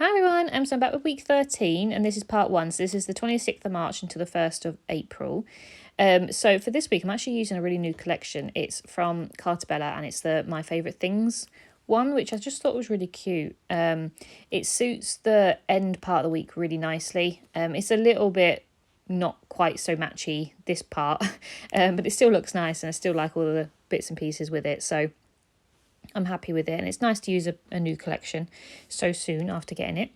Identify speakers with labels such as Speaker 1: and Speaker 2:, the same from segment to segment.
Speaker 1: Hi everyone, so I'm back with week 13 and this is part 1. So this is the 26th of March until the 1st of April. So for this week I'm actually using a really new collection. It's from Cartabella and it's the My Favourite Things one, which I just thought was really cute. It suits the end part of the week really nicely. It's a little bit not quite so matchy, this part, but it still looks nice and I still like all the bits and pieces with it. So I'm happy with it, and it's nice to use a new collection so soon after getting it.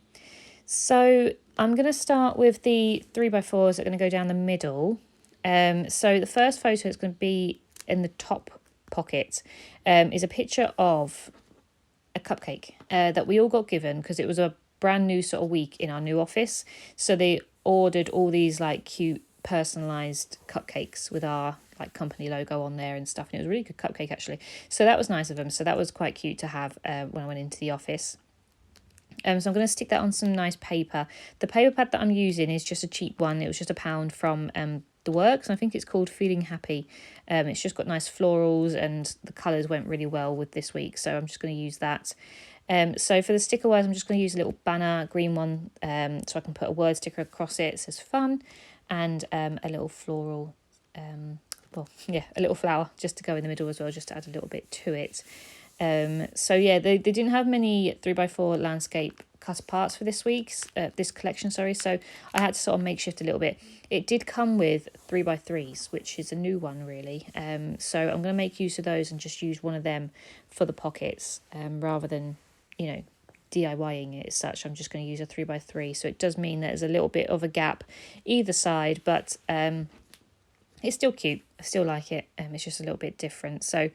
Speaker 1: So I'm going to start with the 3x4s that are going to go down the middle. So the first photo is going to be in the top pocket, is a picture of a cupcake that we all got given because it was a brand new sort of week in our new office. So they ordered all these like cute personalized cupcakes with our like company logo on there and stuff, and it was a really good cupcake actually, so that was nice of them. So that was quite cute to have when I went into the office. So I'm going to stick that on some nice paper. The paper pad that I'm using is just a cheap one. It was just £1 from the Works, and I think it's called Feeling Happy. It's just got nice florals and the colours went really well with this week, so I'm just going to use that. So for the sticker wise, I'm just going to use a little banner, green one, so I can put a word sticker across it. It says fun, and a little floral, a little flower just to go in the middle as well, just to add a little bit to it. So yeah, they didn't have many 3x4 landscape cut parts for this collection, sorry, so I had to sort of makeshift a little bit. It did come with 3x3s, which is a new one really, so I'm going to make use of those and just use one of them for the pockets, rather than, you know, DIYing it as such. I'm just going to use a 3x3, so it does mean that there's a little bit of a gap either side, but it's still cute. I still like it. It's just a little bit different. So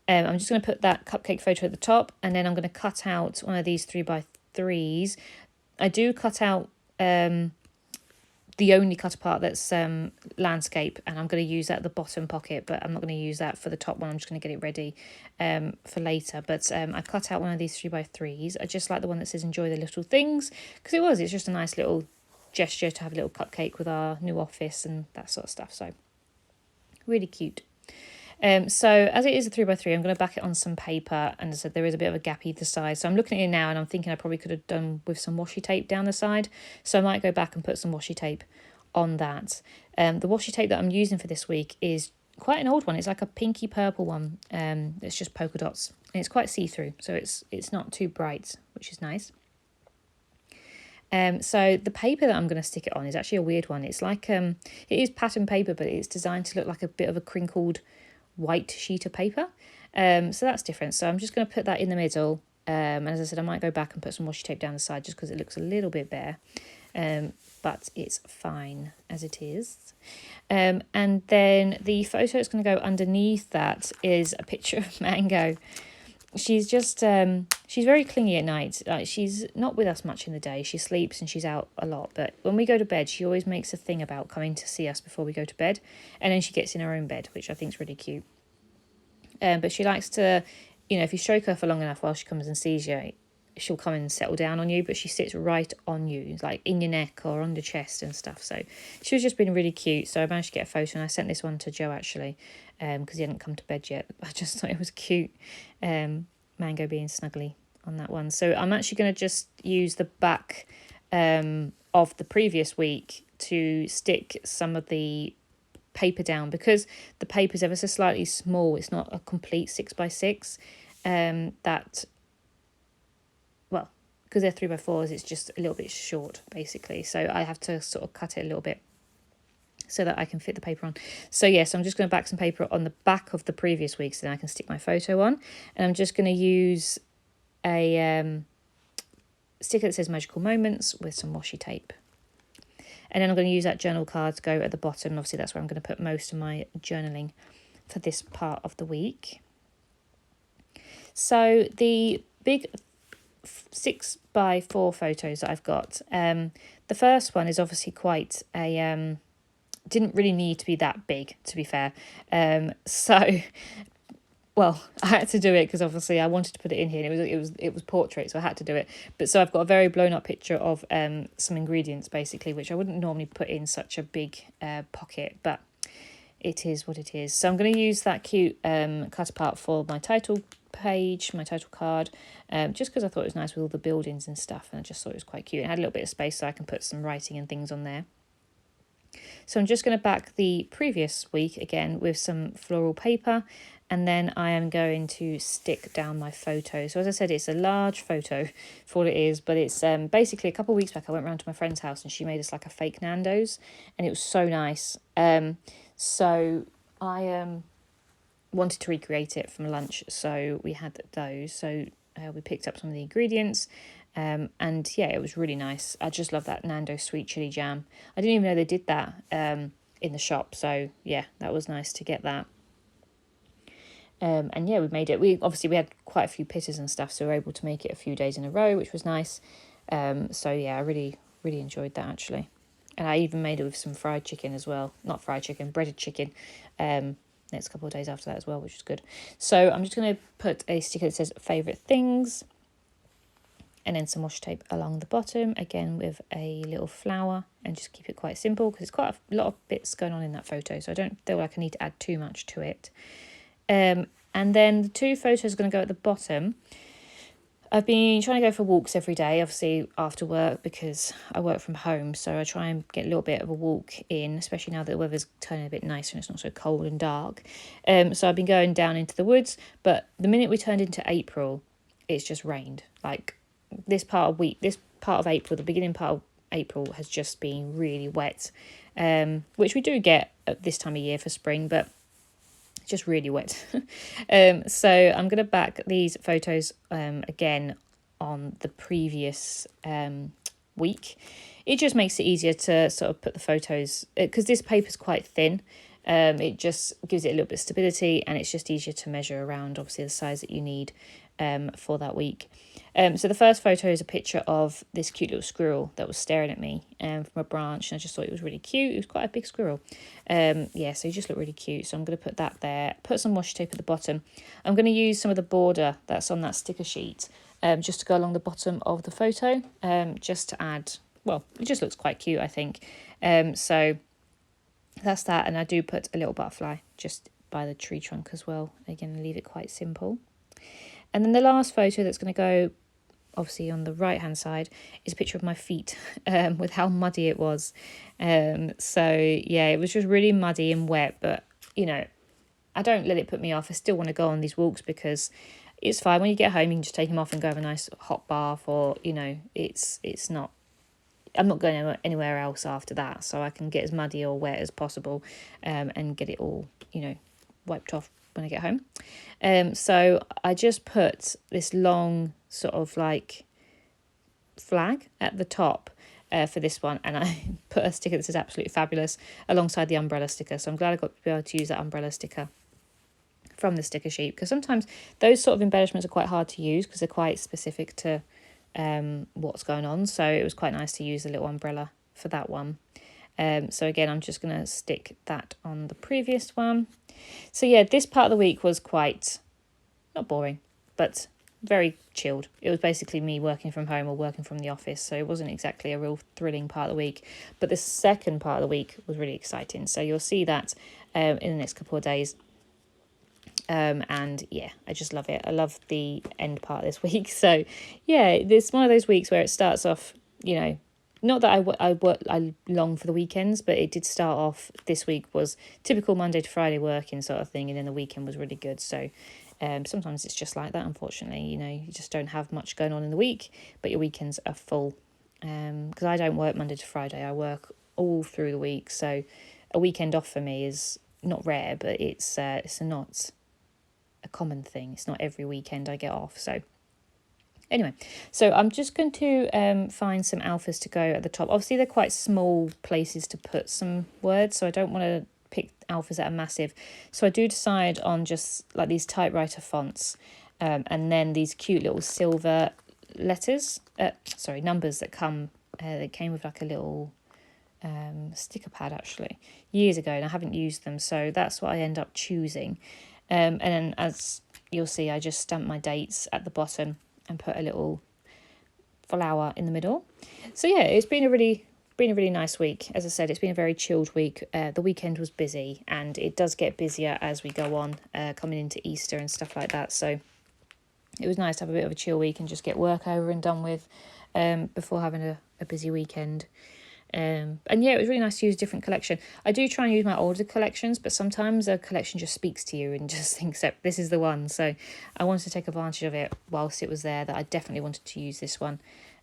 Speaker 1: I'm just going to put that cupcake photo at the top, and then I'm going to cut out one of these 3x3s. I do cut out the only cut apart that's landscape, and I'm going to use that at the bottom pocket, but I'm not going to use that for the top one. I'm just going to get it ready for later. But I cut out one of these 3x3s. I just like the one that says enjoy the little things, because it's just a nice little gesture to have a little cupcake with our new office and that sort of stuff. So really cute. So as it is a 3x3, I'm going to back it on some paper, and as I said, there is a bit of a gap either side. So I'm looking at it now and I'm thinking I probably could have done with some washi tape down the side. So I might go back and put some washi tape on that. The washi tape that I'm using for this week is quite an old one. It's like a pinky purple one. It's just polka dots, and it's quite see-through, so it's not too bright, which is nice. So the paper that I'm going to stick it on is actually a weird one. It's like it is pattern paper, but it's designed to look like a bit of a crinkled white sheet of paper. So that's different. So I'm just going to put that in the middle. And as I said, I might go back and put some washi tape down the side just because it looks a little bit bare. But it's fine as it is. And then the photo that's going to go underneath that is a picture of Mango. She's just she's very clingy at night. She's not with us much in the day. She sleeps and she's out a lot, but when we go to bed she always makes a thing about coming to see us before we go to bed, and then she gets in her own bed, which I think is really cute. But she likes to, if you stroke her for long enough while she comes and sees you, she'll come and settle down on you, but she sits right on you, like in your neck or on the chest and stuff. So she was just being really cute. So I managed to get a photo, and I sent this one to Joe actually, because he hadn't come to bed yet. I just thought it was cute, Mango being snuggly on that one. So I'm actually going to just use the back of the previous week to stick some of the paper down, because the paper's ever so slightly small. It's not a complete 6x6. Because they're 3x4s, it's just a little bit short basically, so I have to sort of cut it a little bit so that I can fit the paper on. So yes, I'm just going to back some paper on the back of the previous week so then I can stick my photo on, and I'm just going to use a sticker that says Magical Moments with some washi tape, and then I'm going to use that journal card to go at the bottom. Obviously that's where I'm going to put most of my journaling for this part of the week. So the big 6x4 photos that I've got, the first one is obviously quite a didn't really need to be that big, to be fair. I had to do it because obviously I wanted to put it in here, and it was portrait, so I had to do it. But so I've got a very blown up picture of some ingredients basically, which I wouldn't normally put in such a big pocket, but it is what it is. So I'm going to use that cute cut apart for my title page, my title card, just because I thought it was nice with all the buildings and stuff, and I just thought it was quite cute. It had a little bit of space so I can put some writing and things on there. So I'm just going to back the previous week again with some floral paper, and then I am going to stick down my photo. So as I said, it's a large photo for what it is, but it's basically a couple of weeks back I went round to my friend's house and she made us like a fake Nando's, and it was so nice. So I wanted to recreate it from lunch, so we had those. So we picked up some of the ingredients, and yeah, it was really nice. I just love that Nando's sweet chili jam. I didn't even know they did that in the shop, so yeah, that was nice to get that. And yeah, we made it. We had quite a few pitters and stuff, so we were able to make it a few days in a row, which was nice. So yeah, I really enjoyed that actually. And I even made it with some fried chicken as well. Not fried chicken, breaded chicken. Next couple of days after that as well, which was good. So I'm just going to put a sticker that says favourite things, and then some washi tape along the bottom, again with a little flower, and just keep it quite simple because it's quite a lot of bits going on in that photo, so I don't feel like I need to add too much to it. And then the two photos are going to go at the bottom. I've been trying to go for walks every day, obviously after work, because I work from home, so I try and get a little bit of a walk in, especially now that the weather's turning a bit nicer and it's not so cold and dark. So I've been going down into the woods, but the minute we turned into April, it's just rained. Like this part of April, the beginning part of April has just been really wet, which we do get at this time of year for spring, but just really wet. So I'm going to back these photos again on the previous week. It just makes it easier to sort of put the photos, because this paper's quite thin. It just gives it a little bit of stability, and it's just easier to measure around, obviously, the size that you need for that week. So the first photo is a picture of this cute little squirrel that was staring at me from a branch, and I just thought it was really cute. It was quite a big squirrel. Yeah, so he just looked really cute. So I'm going to put that there, put some washi tape at the bottom. I'm going to use some of the border that's on that sticker sheet just to go along the bottom of the photo, just to add, well, it just looks quite cute, I think. So that's that, and I do put a little butterfly just by the tree trunk as well. Again, leave it quite simple. And then the last photo that's going to go obviously on the right hand side is a picture of my feet with how muddy it was. So yeah, it was just really muddy and wet, but you know, I don't let it put me off. I still want to go on these walks because it's fine. When you get home, you can just take them off and go have a nice hot bath, or you know, it's not, I'm not going anywhere else after that, so I can get as muddy or wet as possible and get it all, you know, wiped off when I get home. So I just put this long sort of like flag at the top for this one, and I put a sticker that says absolutely fabulous alongside the umbrella sticker. So I'm glad I got to be able to use that umbrella sticker from the sticker sheet, because sometimes those sort of embellishments are quite hard to use because they're quite specific to what's going on. So it was quite nice to use a little umbrella for that one. So again, I'm just going to stick that on the previous one. So yeah, this part of the week was quite, not boring, but very chilled. It was basically me working from home or working from the office, so it wasn't exactly a real thrilling part of the week. But the second part of the week was really exciting. So you'll see that in the next couple of days. And yeah, I just love it. I love the end part of this week. So yeah, it's one of those weeks where it starts off, you know, not that I long for the weekends, but it did start off, this week was typical Monday to Friday working sort of thing, and then the weekend was really good. So sometimes it's just like that, unfortunately. You know, you just don't have much going on in the week, but your weekends are full. Because I don't work Monday to Friday, I work all through the week. So a weekend off for me is not rare, but it's not a common thing. It's not every weekend I get off. So anyway, so I'm just going to find some alphas to go at the top. Obviously, they're quite small places to put some words, so I don't want to pick alphas that are massive. So I do decide on just like these typewriter fonts, and then these cute little silver letters, numbers that come, that came with like a little sticker pad actually years ago, and I haven't used them, so that's what I end up choosing. And then, as you'll see, I just stamp my dates at the bottom and put a little flower in the middle. So yeah, it's been a really nice week. As I said, it's been a very chilled week. The weekend was busy, and it does get busier as we go on, coming into Easter and stuff like that. So it was nice to have a bit of a chill week and just get work over and done with before having a busy weekend. And yeah, it was really nice to use a different collection. I do try and use my older collections, but sometimes a collection just speaks to you and just thinks that this is the one. So I wanted to take advantage of it whilst it was there, that I definitely wanted to use this one.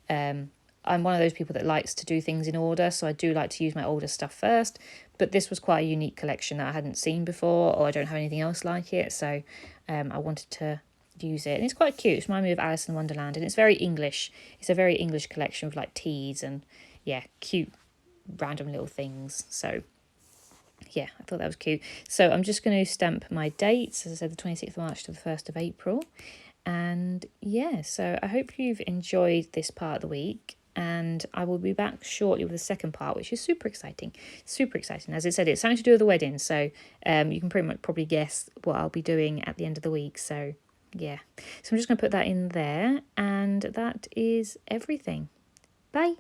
Speaker 1: I'm one of those people that likes to do things in order, so I do like to use my older stuff first, but this was quite a unique collection that I hadn't seen before, or I don't have anything else like it, so I wanted to use it. And it's quite cute. It reminds me of Alice in Wonderland, and it's very English. It's a very English collection with like teas and yeah, cute random little things. So yeah, I thought that was cute. So I'm just going to stamp my dates, as I said, the 26th of March to the 1st of April. And yeah, so I hope you've enjoyed this part of the week, and I will be back shortly with the second part, which is super exciting. Super exciting. As I said, it's something to do with the wedding, so you can pretty much probably guess what I'll be doing at the end of the week. So yeah, so I'm just going to put that in there, and that is everything. Bye.